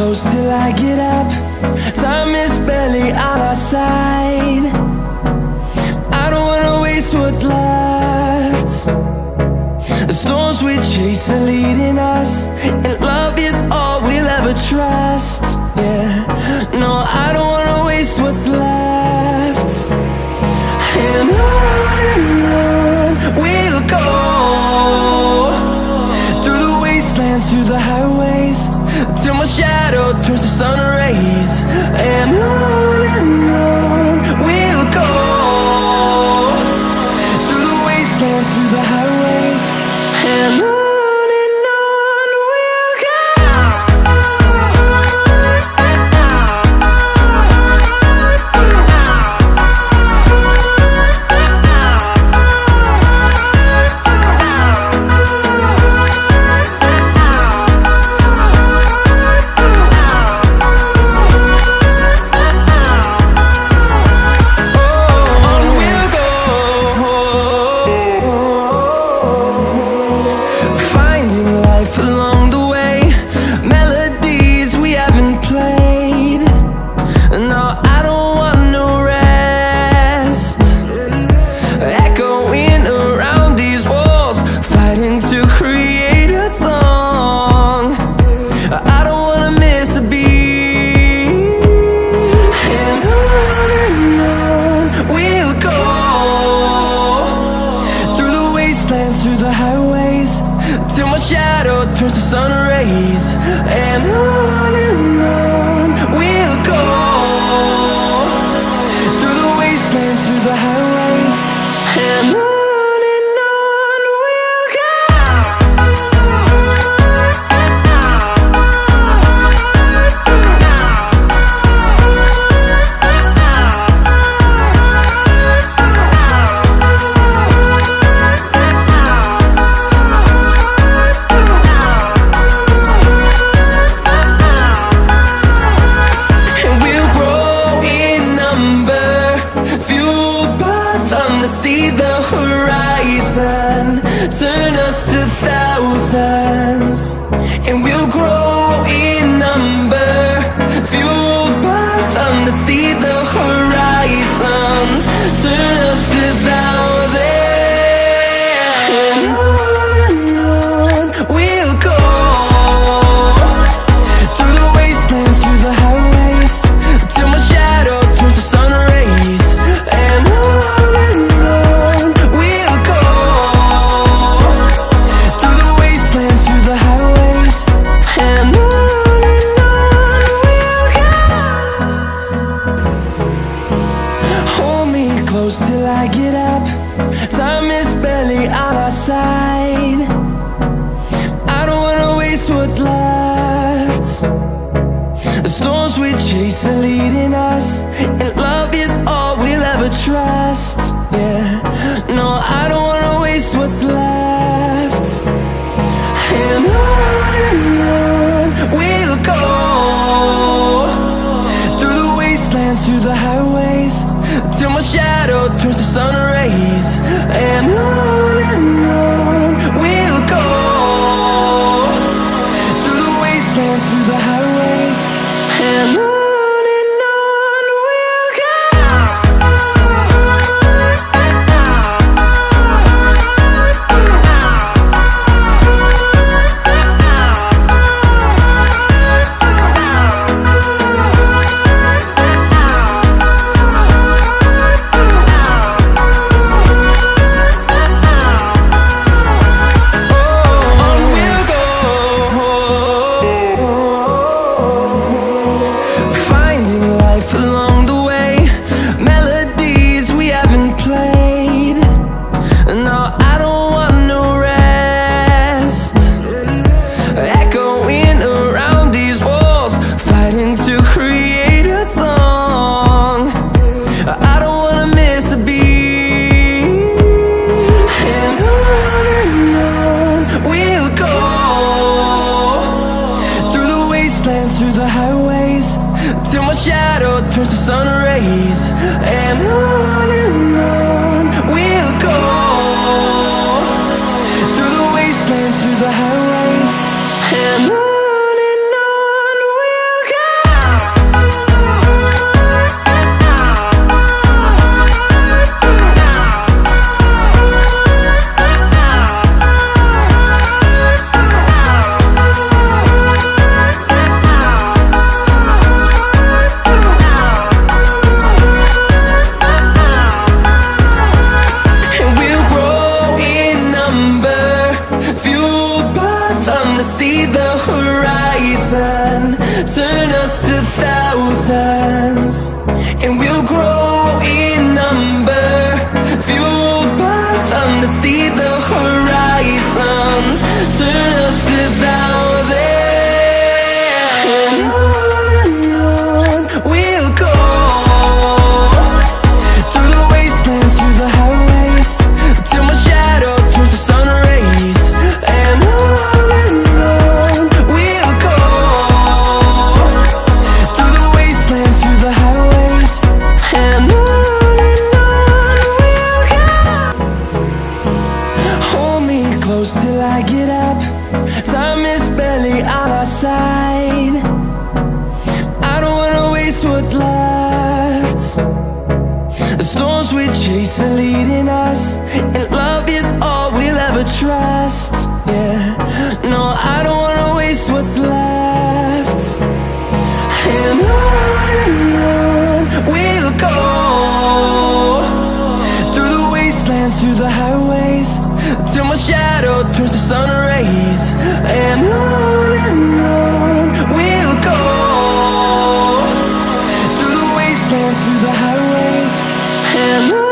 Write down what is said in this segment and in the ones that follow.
close till I get up. Time is barely on our side. I don't wanna waste what's left. The storms we chase are leading us, and love is all we'll ever trust. Yeah, no, I don't wanna waste what's left. And on we'll go, through the wastelands, through the highways, till my shadow turns to sun rays. And on we'll go, through the wastelands, through the highways, and on we'll go. Through the highways, till my shadow turns to sun rays. And on we'll go, through the wastelands, through the highways, and on we'll go. See the horizon turn us to thousands, and we'll grow in number, fueled by them. To see the horizon turn us to thousands, and on we'll go, through the wastelands, through the highways, till my shadow turns to sun rays. And close till I get up. Time is barely on our side. I don't wanna waste what's left. The storms we chase are leading us, and love is all we'll ever trust. Yeah, no, I don't wanna waste what's left. And on we'll go, through the wastelands, through the highways, till my shadow turns to sun rays. And on we'll go, through the wastelands, through the highways, and on we'll go. Turns to sun rays. And on we'll go, through the wastelands, through the highways, and on we'll go. storms we chase are leading us, and love is all we'll ever trust. Yeah, no, I don't wanna waste what's left. And on we'll go, through the wastelands, through the highways, till my shadow turns to sun rays. And on we'll go, through the wastelands, through the highways, and on.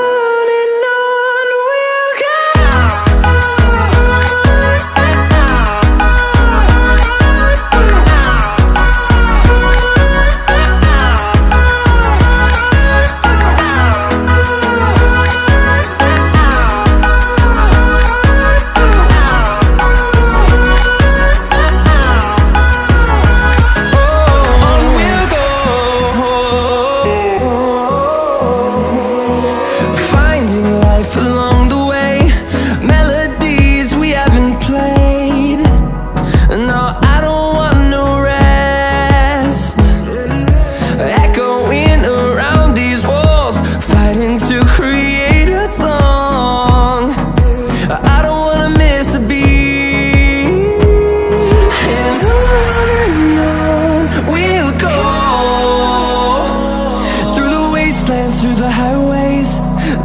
Through the highways,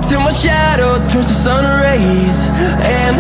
till my shadow turns to sun rays. And